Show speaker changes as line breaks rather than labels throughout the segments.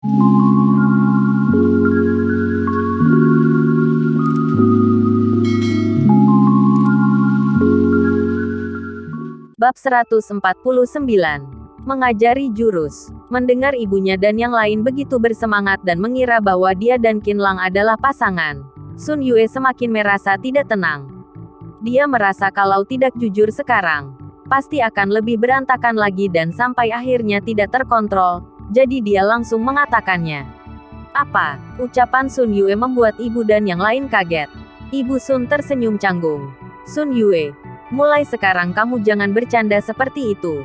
Bab 149. Mengajari jurus. Mendengar ibunya dan yang lain begitu bersemangat dan mengira bahwa dia dan Qinlang adalah pasangan, Sun Yue semakin merasa tidak tenang. Dia merasa kalau tidak jujur sekarang, pasti akan lebih berantakan lagi dan sampai akhirnya tidak terkontrol, jadi dia langsung mengatakannya. Apa? Ucapan Sun Yue membuat ibu dan yang lain kaget. Ibu Sun tersenyum canggung. Sun Yue, mulai sekarang kamu jangan bercanda seperti itu.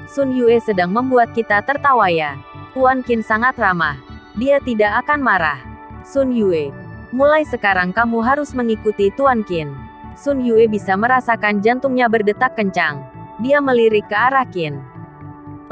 Sun Yue sedang membuat kita tertawa ya. Tuan Qin sangat ramah. Dia tidak akan marah. Sun Yue, mulai sekarang kamu harus mengikuti Tuan Qin. Sun Yue bisa merasakan jantungnya berdetak kencang. Dia melirik ke arah Qin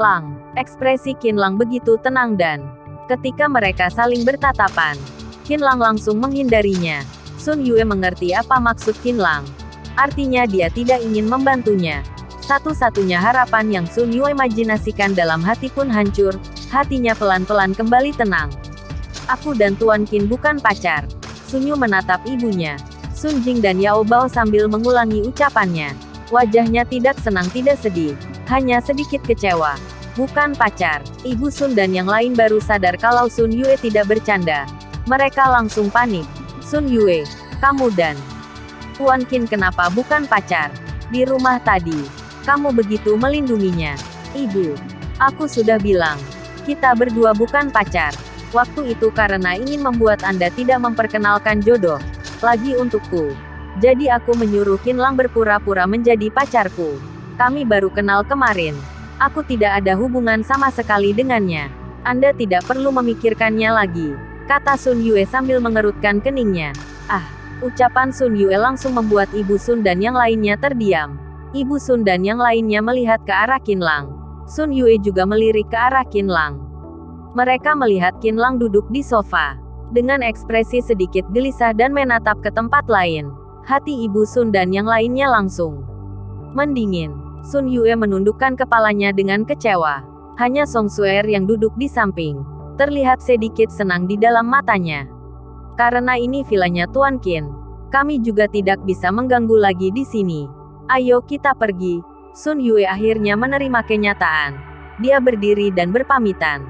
Lang. Ekspresi Qin Lang begitu tenang dan ketika mereka saling bertatapan, Qin Lang langsung menghindarinya. Sun Yue mengerti apa maksud Qin Lang. Artinya dia tidak ingin membantunya. Satu-satunya harapan yang Sun Yue imajinasikan dalam hati pun hancur. Hatinya pelan-pelan kembali tenang. Aku dan Tuan Qin bukan pacar. Sun Yue menatap ibunya, Sun Jing dan Yao Bao sambil mengulangi ucapannya. Wajahnya tidak senang tidak sedih, hanya sedikit kecewa. Bukan pacar. Ibu Sun dan yang lain baru sadar kalau Sun Yue tidak bercanda. Mereka langsung panik. Sun Yue, kamu dan Tuan Qin kenapa bukan pacar? Di rumah tadi, kamu begitu melindunginya. Ibu, aku sudah bilang, kita berdua bukan pacar. Waktu itu karena ingin membuat Anda tidak memperkenalkan jodoh lagi untukku. Jadi aku menyuruh Qin Lang berpura-pura menjadi pacarku. Kami baru kenal kemarin. Aku tidak ada hubungan sama sekali dengannya. Anda tidak perlu memikirkannya lagi, kata Sun Yue sambil mengerutkan keningnya. Ah, ucapan Sun Yue langsung membuat Ibu Sun dan yang lainnya terdiam. Ibu Sun dan yang lainnya melihat ke arah Qin Lang. Sun Yue juga melirik ke arah Qin Lang. Mereka melihat Qin Lang duduk di sofa dengan ekspresi sedikit gelisah dan menatap ke tempat lain. Hati Ibu Sun dan yang lainnya langsung mendingin. Sun Yue menundukkan kepalanya dengan kecewa. Hanya Song Suer yang duduk di samping terlihat sedikit senang di dalam matanya. Karena ini vilanya Tuan Qin, kami juga tidak bisa mengganggu lagi di sini. Ayo kita pergi. Sun Yue akhirnya menerima kenyataan. Dia berdiri dan berpamitan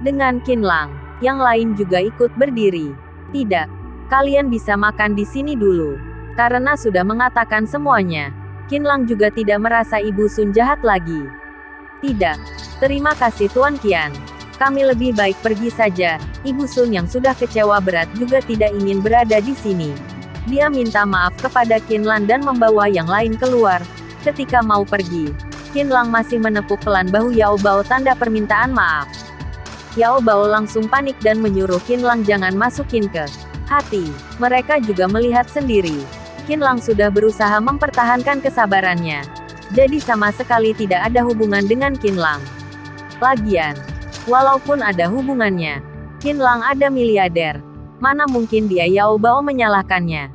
dengan Qin Lang. Yang lain juga ikut berdiri. Tidak, kalian bisa makan di sini dulu. Karena sudah mengatakan semuanya, Qin Lang juga tidak merasa Ibu Sun jahat lagi. Tidak, terima kasih Tuan Qian. Kami lebih baik pergi saja. Ibu Sun yang sudah kecewa berat juga tidak ingin berada di sini. Dia minta maaf kepada Qin Lang dan membawa yang lain keluar. Ketika mau pergi, Qin Lang masih menepuk pelan bahu Yao Bao tanda permintaan maaf. Yao Bao langsung panik dan menyuruh Qin Lang jangan masukin ke hati. Mereka juga melihat sendiri. Qin Lang sudah berusaha mempertahankan kesabarannya. Jadi sama sekali tidak ada hubungan dengan Qin Lang. Lagian, walaupun ada hubungannya, Qin Lang ada miliarder. Mana mungkin dia Yao Bao menyalahkannya.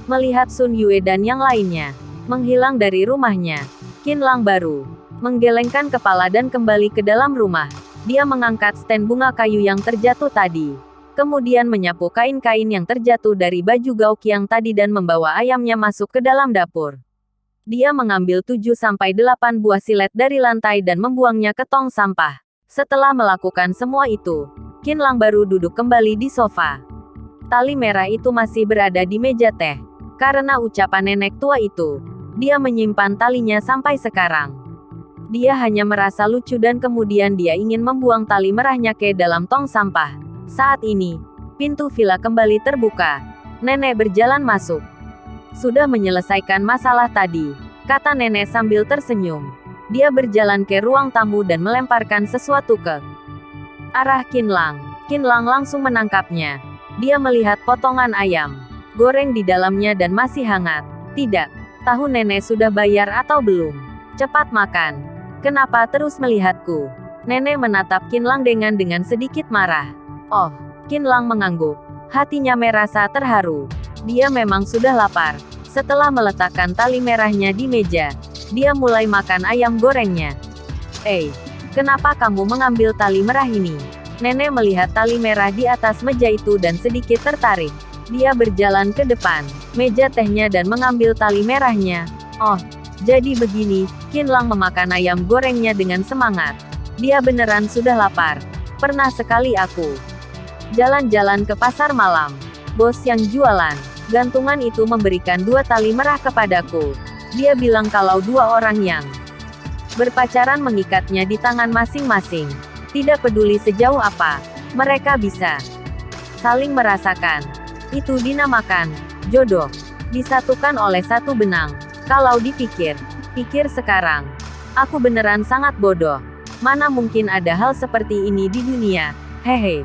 Melihat Sun Yue dan yang lainnya menghilang dari rumahnya, Qin Lang baru menggelengkan kepala dan kembali ke dalam rumah. Dia mengangkat stand bunga kayu yang terjatuh tadi. Kemudian menyapu kain-kain yang terjatuh dari baju gauk yang tadi dan membawa ayamnya masuk ke dalam dapur. Dia mengambil 7-8 buah silet dari lantai dan membuangnya ke tong sampah. Setelah melakukan semua itu, Qin Lang baru duduk kembali di sofa. Tali merah itu masih berada di meja teh. Karena ucapan nenek tua itu, dia menyimpan talinya sampai sekarang. Dia hanya merasa lucu dan kemudian dia ingin membuang tali merahnya ke dalam tong sampah. Saat ini, pintu villa kembali terbuka. Nenek berjalan masuk. Sudah menyelesaikan masalah tadi, kata nenek sambil tersenyum. Dia berjalan ke ruang tamu dan melemparkan sesuatu ke arah Qin Lang. Qin Lang langsung menangkapnya. Dia melihat potongan ayam goreng di dalamnya dan masih hangat. Tidak, tahu nenek sudah bayar atau belum? Cepat makan. Kenapa terus melihatku? Nenek menatap Qin Lang dengan sedikit marah. Oh, Qin Lang mengangguk. Hatinya merasa terharu. Dia memang sudah lapar. Setelah meletakkan tali merahnya di meja, dia mulai makan ayam gorengnya. Kenapa kamu mengambil tali merah ini? Nenek melihat tali merah di atas meja itu dan sedikit tertarik. Dia berjalan ke depan meja tehnya dan mengambil tali merahnya. Oh, jadi begini, Qinlang memakan ayam gorengnya dengan semangat. Dia beneran sudah lapar. Pernah sekali aku jalan-jalan ke pasar malam. Bos yang jualan gantungan itu memberikan 2 tali merah kepadaku. Dia bilang kalau 2 orang yang berpacaran mengikatnya di tangan masing-masing. Tidak peduli sejauh apa mereka bisa saling merasakan. Itu dinamakan jodoh. Disatukan oleh 1 benang. Kalau dipikir-pikir sekarang, aku beneran sangat bodoh. Mana mungkin ada hal seperti ini di dunia. Hehe.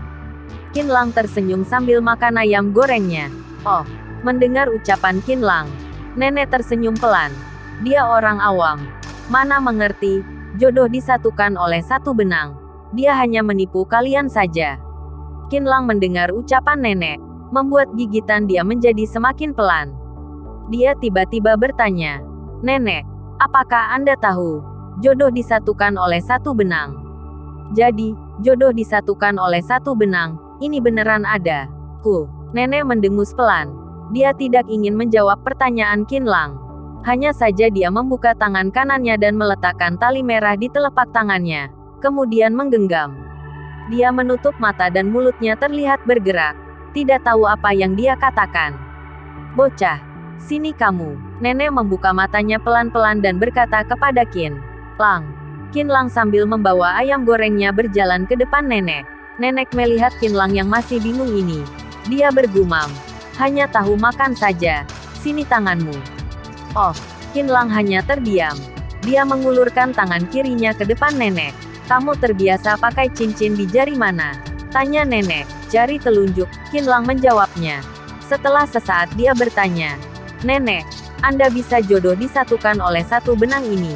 Qinlang tersenyum sambil makan ayam gorengnya. Oh, mendengar ucapan Qinlang, nenek tersenyum pelan. Dia orang awam. Mana mengerti, jodoh disatukan oleh 1 benang. Dia hanya menipu kalian saja. Qinlang mendengar ucapan nenek, membuat gigitan dia menjadi semakin pelan. Dia tiba-tiba bertanya, "Nenek, apakah Anda tahu, jodoh disatukan oleh 1 benang?" Jadi, jodoh disatukan oleh 1 benang, ini beneran ada. Nenek mendengus pelan. Dia tidak ingin menjawab pertanyaan Qinlang. Hanya saja dia membuka tangan kanannya dan meletakkan tali merah di telapak tangannya. Kemudian menggenggam. Dia menutup mata dan mulutnya terlihat bergerak. Tidak tahu apa yang dia katakan. "Bocah, sini kamu." Nenek membuka matanya pelan-pelan dan berkata kepada Qinlang. Qinlang sambil membawa ayam gorengnya berjalan ke depan nenek. Nenek melihat Qinlang yang masih bingung ini. Dia bergumam, "Hanya tahu makan saja. Sini tanganmu." Oh, Qinlang hanya terdiam. Dia mengulurkan tangan kirinya ke depan nenek. "Kamu terbiasa pakai cincin di jari mana?" tanya nenek. "Jari telunjuk," Qinlang menjawabnya. Setelah sesaat dia bertanya, "Nenek, Anda bisa jodoh disatukan oleh 1 benang ini?"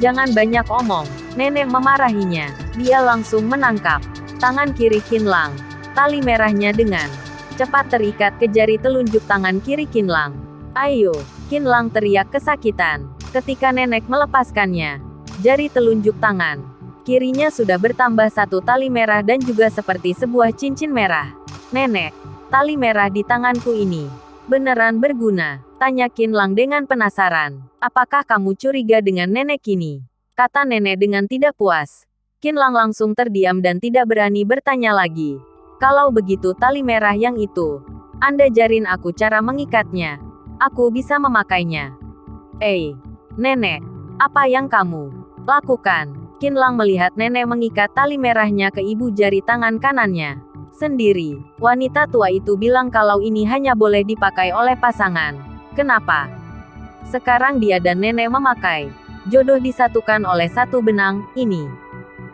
"Jangan banyak omong," nenek memarahinya. Dia langsung menangkap tangan kiri Qinlang. Tali merahnya dengan cepat terikat ke jari telunjuk tangan kiri Qinlang. "Ayo!" Qinlang teriak kesakitan. Ketika nenek melepaskannya, jari telunjuk tangan kirinya sudah bertambah 1 tali merah dan juga seperti sebuah cincin merah. "Nenek, tali merah di tanganku ini beneran berguna?" tanya Qinlang dengan penasaran. "Apakah kamu curiga dengan nenek kini?" kata nenek dengan tidak puas. Qinlang langsung terdiam dan tidak berani bertanya lagi. "Kalau begitu tali merah yang itu, Anda ajarin aku cara mengikatnya. Aku bisa memakainya." Nenek, apa yang kamu lakukan?" Qinlang melihat nenek mengikat tali merahnya ke ibu jari tangan kanannya sendiri. Wanita tua itu bilang kalau ini hanya boleh dipakai oleh pasangan. Kenapa sekarang dia dan nenek memakai jodoh disatukan oleh 1 benang ini?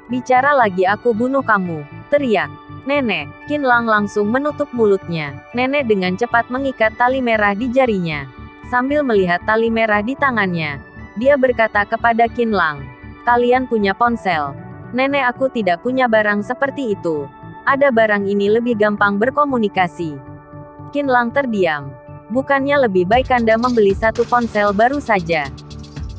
"Bicara lagi aku bunuh kamu," teriak nenek. Qinlang langsung menutup mulutnya. Nenek dengan cepat mengikat tali merah di jarinya. Sambil melihat tali merah di tangannya, dia berkata kepada Qinlang, "Kalian punya ponsel. Nenek aku tidak punya barang seperti itu. Ada barang ini lebih gampang berkomunikasi." Qinlang terdiam. "Bukannya lebih baik Anda membeli 1 ponsel baru saja?"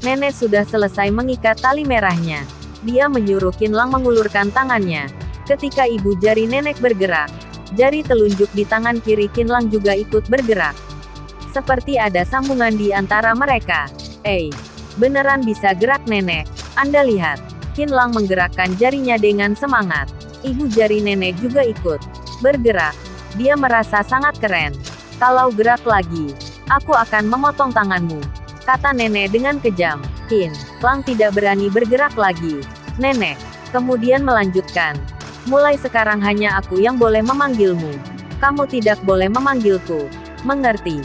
Nenek sudah selesai mengikat tali merahnya. Dia menyuruh Qinlang mengulurkan tangannya. Ketika ibu jari nenek bergerak, jari telunjuk di tangan kiri Qinlang juga ikut bergerak. Seperti ada sambungan di antara mereka. Beneran bisa gerak nenek. Anda lihat." Qinlang menggerakkan jarinya dengan semangat. Ibu jari nenek juga ikut bergerak. Dia merasa sangat keren. "Kalau gerak lagi, aku akan memotong tanganmu," kata nenek dengan kejam. Qinlang tidak berani bergerak lagi. Nenek kemudian melanjutkan, "Mulai sekarang hanya aku yang boleh memanggilmu. Kamu tidak boleh memanggilku. Mengerti?"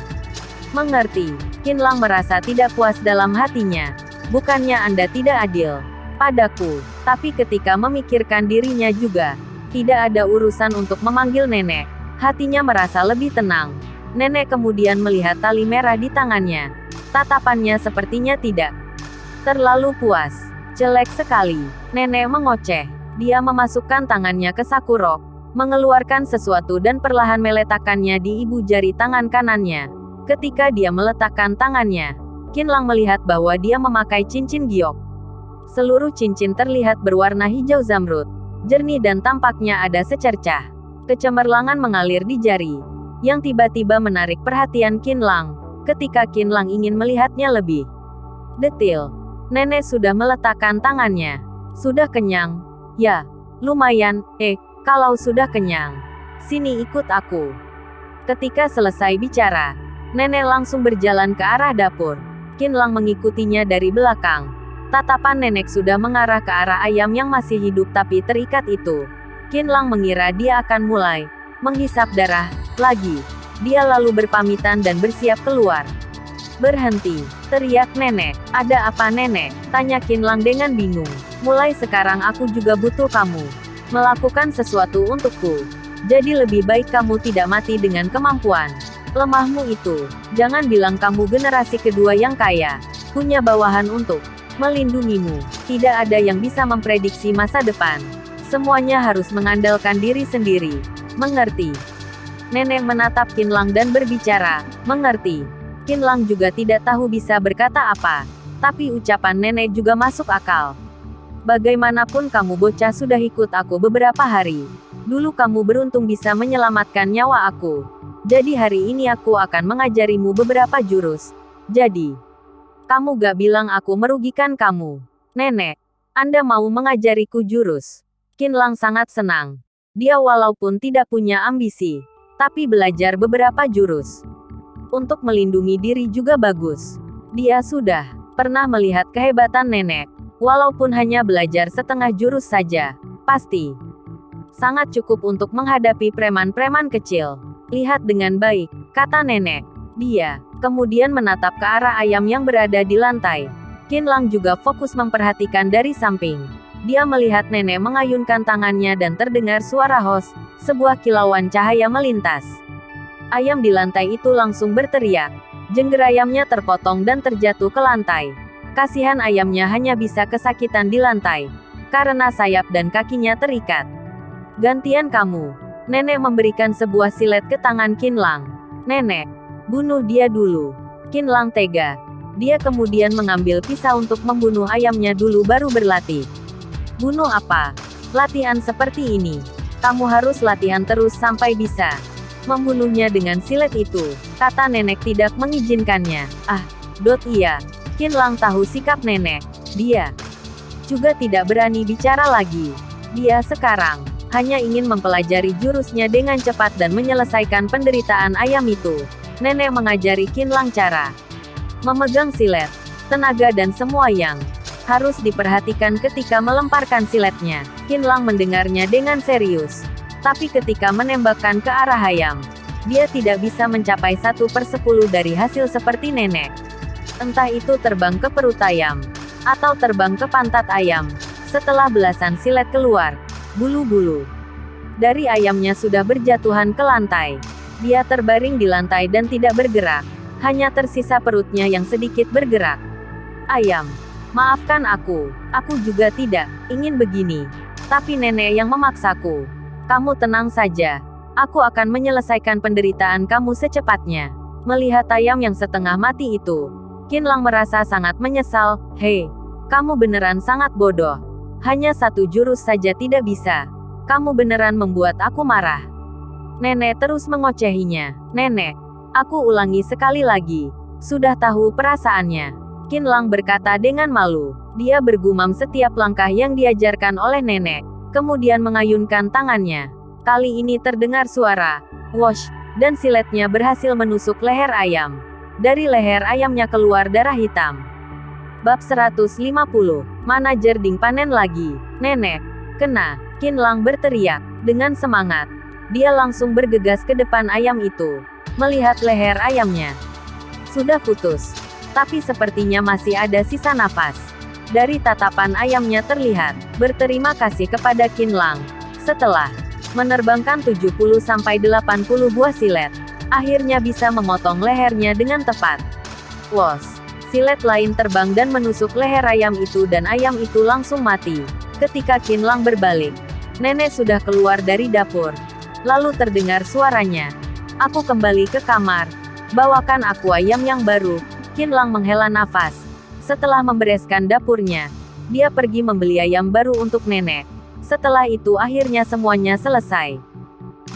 "Mengerti." Qinlang merasa tidak puas dalam hatinya. Bukannya Anda tidak adil padaku, tapi ketika memikirkan dirinya juga, tidak ada urusan untuk memanggil nenek. Hatinya merasa lebih tenang. Nenek kemudian melihat tali merah di tangannya. Tatapannya sepertinya tidak terlalu puas. "Jelek sekali." Nenek mengoceh. Dia memasukkan tangannya ke saku rok, mengeluarkan sesuatu dan perlahan meletakkannya di ibu jari tangan kanannya. Ketika dia meletakkan tangannya, Qinlang melihat bahwa dia memakai cincin giok. Seluruh cincin terlihat berwarna hijau zamrud. jernih dan tampaknya ada secercah kecemerlangan mengalir di jari, yang tiba-tiba menarik perhatian Qin Lang. Ketika Qin Lang ingin melihatnya lebih detil, nenek sudah meletakkan tangannya. Sudah kenyang? Ya, lumayan. Kalau sudah kenyang, sini ikut aku. Ketika selesai bicara, nenek langsung berjalan ke arah dapur. Qin Lang mengikutinya dari belakang. Tatapan nenek sudah mengarah ke arah ayam yang masih hidup tapi terikat itu. Qin Lang mengira dia akan mulai menghisap darah lagi. Dia lalu berpamitan dan bersiap keluar. Berhenti, teriak nenek. Ada apa nenek? Tanya Qin Lang dengan bingung. Mulai sekarang aku juga butuh kamu melakukan sesuatu untukku. Jadi lebih baik kamu tidak mati dengan kemampuan lemahmu itu. Jangan bilang kamu generasi kedua yang kaya, punya bawahan untuk melindungimu. Tidak ada yang bisa memprediksi masa depan. Semuanya harus mengandalkan diri sendiri. Mengerti? Nenek menatap Qin Lang dan berbicara, mengerti. Qin Lang juga tidak tahu bisa berkata apa. Tapi ucapan nenek juga masuk akal. Bagaimanapun kamu bocah sudah ikut aku beberapa hari. Dulu kamu beruntung bisa menyelamatkan nyawa aku. Jadi hari ini aku akan mengajarimu beberapa jurus. Jadi, kamu gak bilang aku merugikan kamu. Nenek, Anda mau mengajariku jurus? Qin Lang sangat senang. Dia walaupun tidak punya ambisi, tapi belajar beberapa jurus untuk melindungi diri juga bagus. Dia sudah pernah melihat kehebatan nenek, walaupun hanya belajar setengah jurus saja. Pasti sangat cukup untuk menghadapi preman-preman kecil. Lihat dengan baik, kata nenek. Dia kemudian menatap ke arah ayam yang berada di lantai. Qin Lang juga fokus memperhatikan dari samping. Dia melihat nenek mengayunkan tangannya dan terdengar suara hos, sebuah kilauan cahaya melintas. Ayam di lantai itu langsung berteriak. Jengger ayamnya terpotong dan terjatuh ke lantai. Kasihan ayamnya hanya bisa kesakitan di lantai, karena sayap dan kakinya terikat. Gantian kamu. Nenek memberikan sebuah silet ke tangan Qin Lang. Nenek, bunuh dia dulu. Qin Lang tega. Dia kemudian mengambil pisau untuk membunuh ayamnya dulu baru berlatih. Bunuh apa? Latihan seperti ini. Kamu harus latihan terus sampai bisa membunuhnya dengan silet itu. Kata nenek tidak mengizinkannya. Iya. Qin Lang tahu sikap nenek. Dia juga tidak berani bicara lagi. Dia sekarang hanya ingin mempelajari jurusnya dengan cepat dan menyelesaikan penderitaan ayam itu. Nenek mengajari Qin Lang cara memegang silet, tenaga dan semua yang harus diperhatikan ketika melemparkan siletnya. Qin Lang mendengarnya dengan serius. Tapi ketika menembakkan ke arah ayam, dia tidak bisa mencapai 1/10 dari hasil seperti nenek. Entah itu terbang ke perut ayam, atau terbang ke pantat ayam. Setelah belasan silet keluar, bulu-bulu dari ayamnya sudah berjatuhan ke lantai. Dia terbaring di lantai dan tidak bergerak. Hanya tersisa perutnya yang sedikit bergerak. Ayam, maafkan aku juga tidak ingin begini. Tapi nenek yang memaksaku. Kamu tenang saja. Aku akan menyelesaikan penderitaan kamu secepatnya. Melihat ayam yang setengah mati itu, Qin Lang merasa sangat menyesal. Hei, kamu beneran sangat bodoh. Hanya satu jurus saja tidak bisa. Kamu beneran membuat aku marah. Nenek terus mengocehinya. Nenek, aku ulangi sekali lagi. Sudah tahu perasaannya. Qin Lang berkata dengan malu. Dia bergumam setiap langkah yang diajarkan oleh nenek. Kemudian mengayunkan tangannya. Kali ini terdengar suara wosh, dan siletnya berhasil menusuk leher ayam. Dari leher ayamnya keluar darah hitam. Bab 150. Manajer Ding panen lagi. Nenek, kena. Qin Lang berteriak dengan semangat. Dia langsung bergegas ke depan ayam itu. Melihat leher ayamnya sudah putus, tapi sepertinya masih ada sisa nafas. Dari tatapan ayamnya terlihat berterima kasih kepada Qin Lang. Setelah menerbangkan 70-80 buah silet, akhirnya bisa memotong lehernya dengan tepat. Wos, silet lain terbang dan menusuk leher ayam itu dan ayam itu langsung mati. Ketika Qin Lang berbalik, nenek sudah keluar dari dapur. Lalu terdengar suaranya. Aku kembali ke kamar. Bawakan aku ayam yang baru. Qin Lang menghela nafas. Setelah membereskan dapurnya, dia pergi membeli ayam baru untuk nenek. Setelah itu akhirnya semuanya selesai.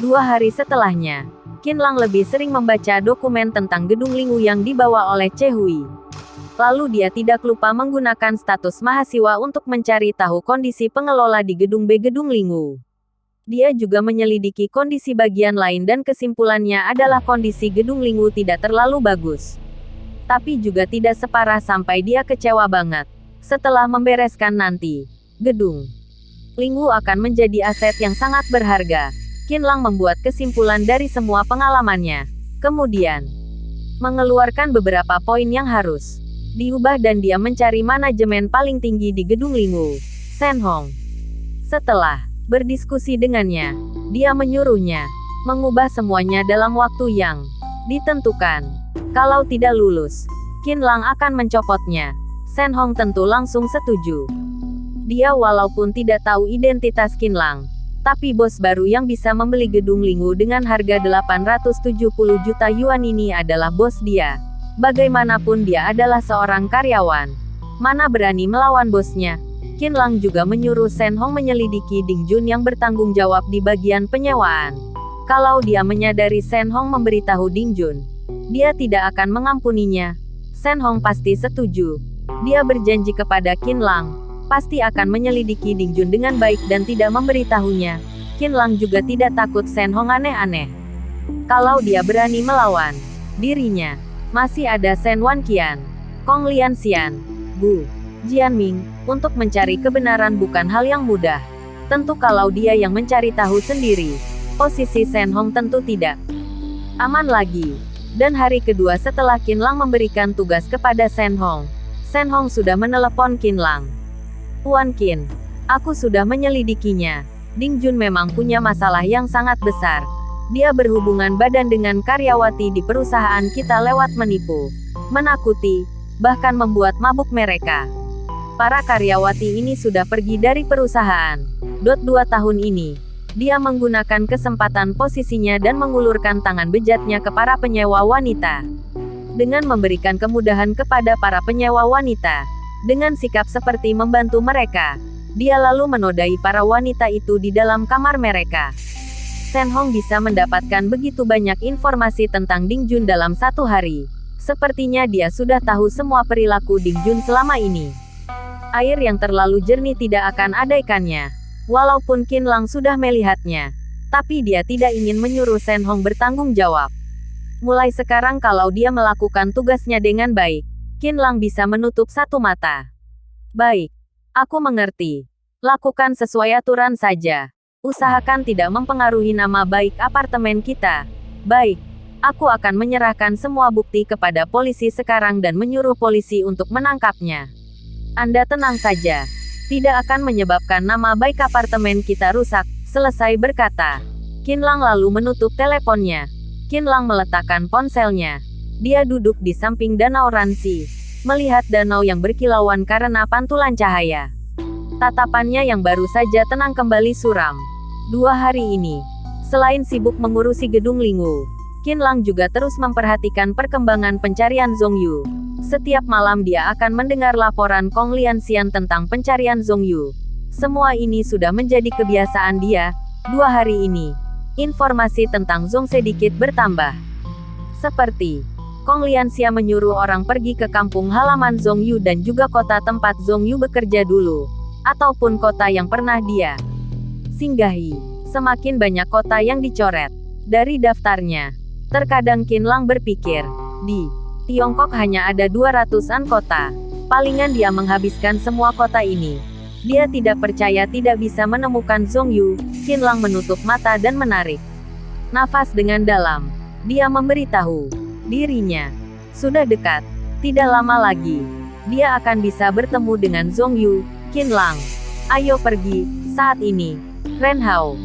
2 hari setelahnya, Qinlang lebih sering membaca dokumen tentang gedung Lingwu yang dibawa oleh Chehui. Lalu dia tidak lupa menggunakan status mahasiswa untuk mencari tahu kondisi pengelola di gedung B gedung Lingwu. Dia juga menyelidiki kondisi bagian lain dan kesimpulannya adalah kondisi gedung Lingwu tidak terlalu bagus. Tapi juga tidak separah sampai dia kecewa banget. Setelah membereskan nanti, gedung Lingwu akan menjadi aset yang sangat berharga. Qinlang membuat kesimpulan dari semua pengalamannya. Kemudian, mengeluarkan beberapa poin yang harus diubah dan dia mencari manajemen paling tinggi di gedung Lingwu, Shen Hong. Setelah berdiskusi dengannya, dia menyuruhnya mengubah semuanya dalam waktu yang ditentukan. Kalau tidak lulus, Qinlang akan mencopotnya. Shen Hong tentu langsung setuju. Dia walaupun tidak tahu identitas Qinlang, tapi bos baru yang bisa membeli gedung Lingwu dengan harga 870 juta yuan ini adalah bos dia. Bagaimanapun dia adalah seorang karyawan. Mana berani melawan bosnya? Qinlang juga menyuruh Shen Hong menyelidiki Ding Jun yang bertanggung jawab di bagian penyewaan. Kalau dia menyadari Shen Hong memberitahu Ding Jun, dia tidak akan mengampuninya. Shen Hong pasti setuju. Dia berjanji kepada Qinlang, pasti akan menyelidiki Ding Jun dengan baik dan tidak memberitahunya. Qinlang juga tidak takut Shen Hong aneh-aneh. Kalau dia berani melawan dirinya, masih ada Shen Wanqian, Kong Lianxian, Gu Jianming. Untuk mencari kebenaran bukan hal yang mudah. Tentu kalau dia yang mencari tahu sendiri, posisi Shen Hong tentu tidak aman lagi. Dan hari kedua setelah Qinlang memberikan tugas kepada Shen Hong sudah menelepon Qinlang. Tuan Qin, aku sudah menyelidikinya. Ding Jun memang punya masalah yang sangat besar. Dia berhubungan badan dengan karyawati di perusahaan kita lewat menipu, menakuti, bahkan membuat mabuk mereka. Para karyawati ini sudah pergi dari perusahaan. 2 tahun ini, dia menggunakan kesempatan posisinya dan mengulurkan tangan bejatnya ke para penyewa wanita. Dengan memberikan kemudahan kepada para penyewa wanita, dengan sikap seperti membantu mereka, dia lalu menodai para wanita itu di dalam kamar mereka. Shen Hong bisa mendapatkan begitu banyak informasi tentang Ding Jun dalam 1 hari. Sepertinya dia sudah tahu semua perilaku Ding Jun selama ini. Air yang terlalu jernih tidak akan ada ikannya. Walaupun Qinlang sudah melihatnya, tapi dia tidak ingin menyuruh Shen Hong bertanggung jawab. Mulai sekarang kalau dia melakukan tugasnya dengan baik, Qinlang bisa menutup satu mata. Baik, aku mengerti. Lakukan sesuai aturan saja. Usahakan tidak mempengaruhi nama baik apartemen kita. Baik, aku akan menyerahkan semua bukti kepada polisi sekarang dan menyuruh polisi untuk menangkapnya. Anda tenang saja. Tidak akan menyebabkan nama baik apartemen kita rusak. Selesai berkata, Qinlang lalu menutup teleponnya. Qinlang meletakkan ponselnya. Dia duduk di samping danau Ranxi, melihat danau yang berkilauan karena pantulan cahaya. Tatapannya yang baru saja tenang kembali suram. 2 hari ini, selain sibuk mengurusi gedung Lingwu, Qinlang juga terus memperhatikan perkembangan pencarian Zhongyu. Setiap malam dia akan mendengar laporan Kong Lianxian tentang pencarian Zhongyu. Semua ini sudah menjadi kebiasaan dia. 2 hari ini, informasi tentang Zhong sedikit bertambah. Seperti, Kong Lianxian menyuruh orang pergi ke kampung halaman Zhongyu dan juga kota tempat Zhongyu bekerja dulu, ataupun kota yang pernah dia singgahi. Semakin banyak kota yang dicoret dari daftarnya. Terkadang Qinlang berpikir, di Tiongkok hanya ada 200-an kota. Palingan dia menghabiskan semua kota ini. Dia tidak percaya tidak bisa menemukan Zhongyu. Qinlang menutup mata dan menarik nafas dengan dalam. Dia memberitahu dirinya, sudah dekat, tidak lama lagi, dia akan bisa bertemu dengan Zhongyu. Qinlang, ayo pergi, saat ini. Ren Hao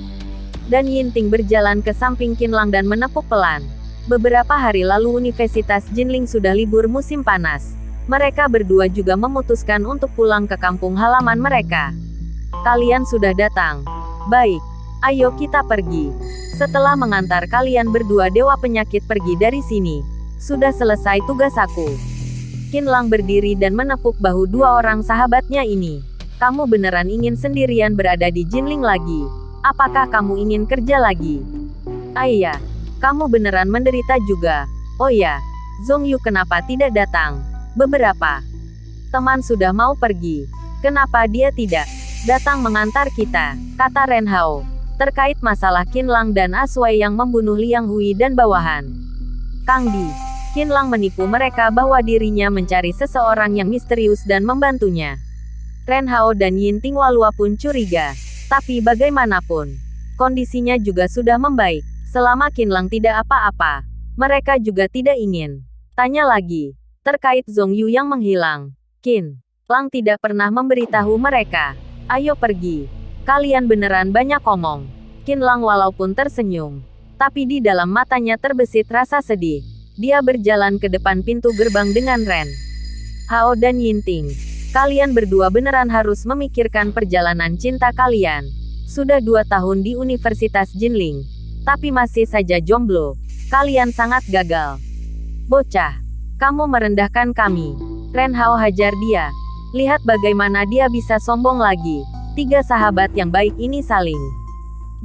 dan Yinting berjalan ke samping Qinlang dan menepuk pelan. Beberapa hari lalu Universitas Jinling sudah libur musim panas. Mereka berdua juga memutuskan untuk pulang ke kampung halaman mereka. Kalian sudah datang. Baik, ayo kita pergi. Setelah mengantar kalian berdua dewa penyakit pergi dari sini, sudah selesai tugas aku. Qinlang berdiri dan menepuk bahu 2 orang sahabatnya ini. Kamu beneran ingin sendirian berada di Jinling lagi? Apakah kamu ingin kerja lagi? Iya. Kamu beneran menderita juga. Oh ya, Zhong Yu kenapa tidak datang? Beberapa teman sudah mau pergi. Kenapa dia tidak datang mengantar kita? Kata Ren Hao. Terkait masalah Qinlang dan Aswai yang membunuh Liang Hui dan bawahan Kang Di. Qinlang menipu mereka bahwa dirinya mencari seseorang yang misterius dan membantunya. Ren Hao dan Yinting Walua pun curiga. Tapi bagaimanapun, kondisinya juga sudah membaik. Selama Qinlang tidak apa-apa, mereka juga tidak ingin tanya lagi terkait Zhong Yu yang menghilang. Qinlang tidak pernah memberitahu mereka. Ayo pergi. Kalian beneran banyak omong. Qinlang walaupun tersenyum, tapi di dalam matanya terbesit rasa sedih. Dia berjalan ke depan pintu gerbang dengan Ren Hao dan Yinting. Kalian berdua beneran harus memikirkan perjalanan cinta kalian. Sudah 2 tahun di Universitas Jinling, tapi masih saja jomblo. Kalian sangat gagal. Bocah, kamu merendahkan kami. Ren Hao hajar dia. Lihat bagaimana dia bisa sombong lagi. 3 sahabat yang baik ini saling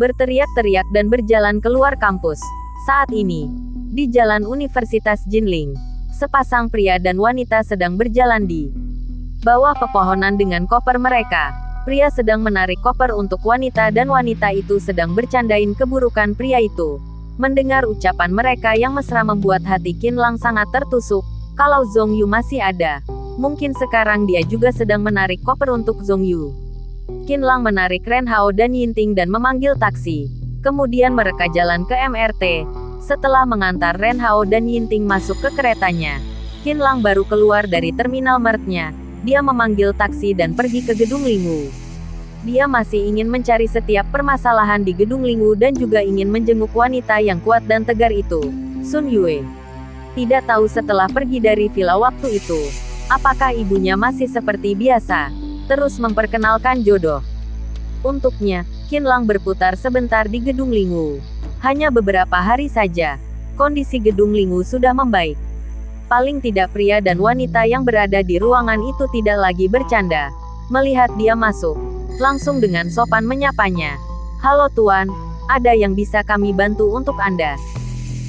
berteriak-teriak dan berjalan keluar kampus. Saat ini, di jalan Universitas Jinling, sepasang pria dan wanita sedang berjalan di bawah pepohonan dengan koper mereka. Pria sedang menarik koper untuk wanita dan wanita itu sedang bercandain keburukan pria itu. Mendengar ucapan mereka yang mesra membuat hati Qinlang sangat tertusuk. Kalau Zhong Yu masih ada, mungkin sekarang dia juga sedang menarik koper untuk Zhong Yu. Qinlang menarik Ren Hao dan Yinting dan memanggil taksi. Kemudian mereka jalan ke MRT. Setelah mengantar Ren Hao dan Yinting masuk ke keretanya, Qinlang baru keluar dari terminal Mertnya. Dia memanggil taksi dan pergi ke Gedung Lingwu. Dia masih ingin mencari setiap permasalahan di Gedung Lingwu dan juga ingin menjenguk wanita yang kuat dan tegar itu, Sun Yue. Tidak tahu setelah pergi dari villa waktu itu, apakah ibunya masih seperti biasa, terus memperkenalkan jodoh untuknya. Qinlang berputar sebentar di Gedung Lingwu. Hanya beberapa hari saja, kondisi Gedung Lingwu sudah membaik. Paling tidak pria dan wanita yang berada di ruangan itu tidak lagi bercanda. Melihat dia masuk, langsung dengan sopan menyapanya. Halo Tuan, ada yang bisa kami bantu untuk Anda?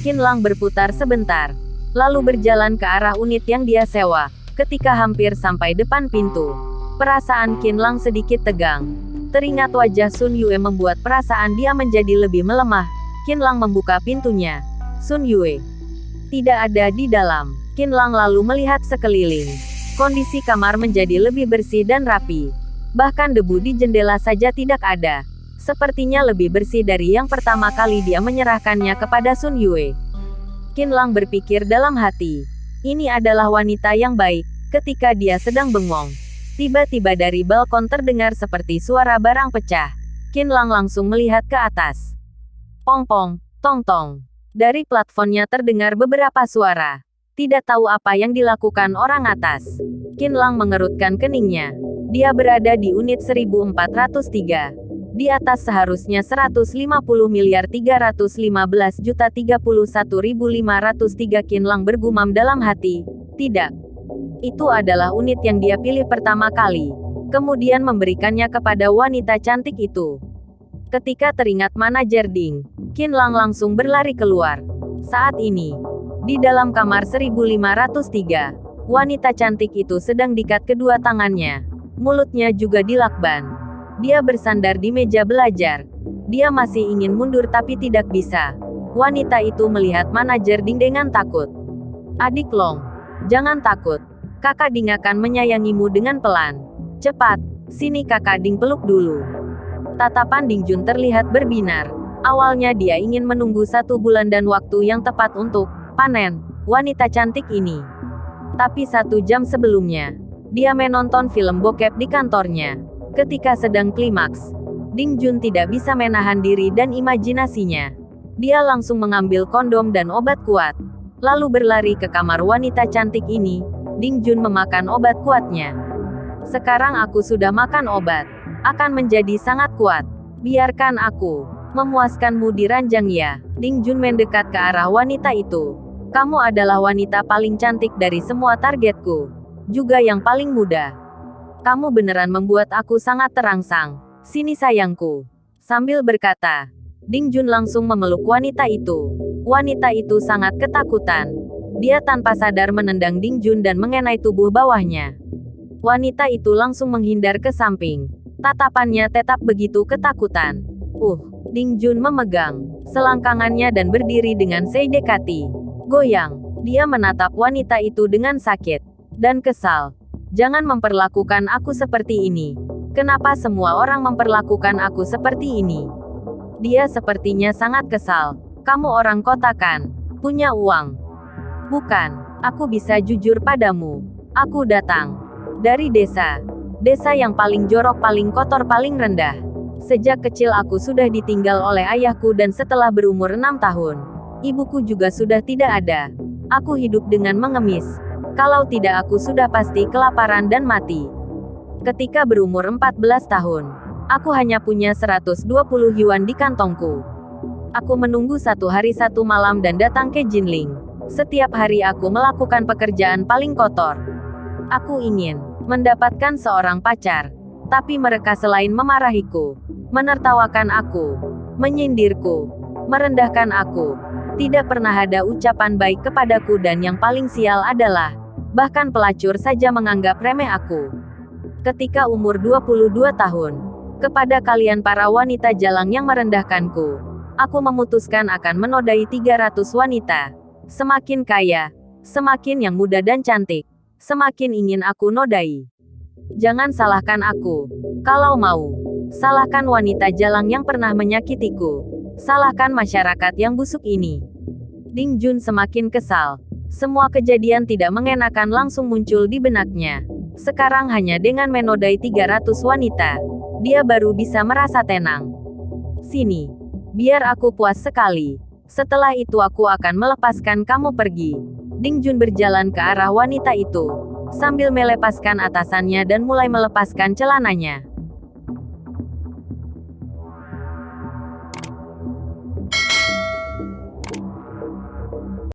Qinlang berputar sebentar, lalu berjalan ke arah unit yang dia sewa. Ketika hampir sampai depan pintu, perasaan Qinlang sedikit tegang. Teringat wajah Sun Yue membuat perasaan dia menjadi lebih melemah. Qinlang membuka pintunya. Sun Yue tidak ada di dalam. Qinlang lalu melihat sekeliling. Kondisi kamar menjadi lebih bersih dan rapi. Bahkan debu di jendela saja tidak ada. Sepertinya lebih bersih dari yang pertama kali dia menyerahkannya kepada Sun Yue. Qinlang berpikir dalam hati. Ini adalah wanita yang baik. Ketika dia sedang bengong, tiba-tiba dari balkon terdengar seperti suara barang pecah. Qinlang langsung melihat ke atas. Pong-pong, tong-tong. Dari platformnya terdengar beberapa suara. Tidak tahu apa yang dilakukan orang atas. Qinlang mengerutkan keningnya. Dia berada di unit 1403. Di atas seharusnya 150.315.031.503. Qinlang bergumam dalam hati. Tidak. Itu adalah unit yang dia pilih pertama kali. Kemudian memberikannya kepada wanita cantik itu. Ketika teringat manajer Ding, Qinlang langsung berlari keluar. Saat ini, di dalam kamar 1503, wanita cantik itu sedang diikat kedua tangannya. Mulutnya juga dilakban. Dia bersandar di meja belajar. Dia masih ingin mundur tapi tidak bisa. Wanita itu melihat manajer Ding dengan takut. Adik Long, jangan takut. Kakak Ding akan menyayangimu dengan pelan. Cepat, sini kakak Ding peluk dulu. Tatapan Ding Jun terlihat berbinar. Awalnya dia ingin menunggu 1 bulan dan waktu yang tepat untuk panen wanita cantik ini. Tapi 1 jam sebelumnya, dia menonton film bokep di kantornya. Ketika sedang klimaks, Ding Jun tidak bisa menahan diri dan imajinasinya. Dia langsung mengambil kondom dan obat kuat, lalu berlari ke kamar wanita cantik ini. Ding Jun memakan obat kuatnya. Sekarang aku sudah makan obat, akan menjadi sangat kuat. Biarkan aku memuaskanmu di ranjang ya. Ding Jun mendekat ke arah wanita itu. Kamu adalah wanita paling cantik dari semua targetku. Juga yang paling muda. Kamu beneran membuat aku sangat terangsang. Sini sayangku. Sambil berkata, Ding Jun langsung memeluk wanita itu. Wanita itu sangat ketakutan. Dia tanpa sadar menendang Ding Jun dan mengenai tubuh bawahnya. Wanita itu langsung menghindar ke samping. Tatapannya tetap begitu ketakutan. Ding Jun memegang selangkangannya dan berdiri dengan seidekati. Goyang. Dia menatap wanita itu dengan sakit dan kesal. Jangan memperlakukan aku seperti ini. Kenapa semua orang memperlakukan aku seperti ini? Dia sepertinya sangat kesal. Kamu orang kota kan? Punya uang? Bukan. Aku bisa jujur padamu. Aku datang dari desa. Desa yang paling jorok, paling kotor, paling rendah. Sejak kecil aku sudah ditinggal oleh ayahku dan setelah berumur 6 tahun, ibuku juga sudah tidak ada. Aku hidup dengan mengemis. Kalau tidak aku sudah pasti kelaparan dan mati. Ketika berumur 14 tahun, aku hanya punya 120 yuan di kantongku. Aku menunggu 1 hari 1 malam dan datang ke Jinling. Setiap hari aku melakukan pekerjaan paling kotor. Aku ingin mendapatkan seorang pacar. Tapi mereka selain memarahiku, menertawakan aku, menyindirku, merendahkan aku, tidak pernah ada ucapan baik kepadaku dan yang paling sial adalah, bahkan pelacur saja menganggap remeh aku. Ketika umur 22 tahun, kepada kalian para wanita jalang yang merendahkanku, aku memutuskan akan menodai 300 wanita. Semakin kaya, semakin yang muda dan cantik, semakin ingin aku nodai. Jangan salahkan aku. Kalau mau, salahkan wanita jalang yang pernah menyakitiku. Salahkan masyarakat yang busuk ini. Ding Jun semakin kesal. Semua kejadian tidak mengenakan langsung muncul di benaknya. Sekarang hanya dengan menodai 300 wanita, dia baru bisa merasa tenang. Sini, biar aku puas sekali. Setelah itu aku akan melepaskan kamu pergi. Ding Jun berjalan ke arah wanita itu, sambil melepaskan atasannya dan mulai melepaskan celananya.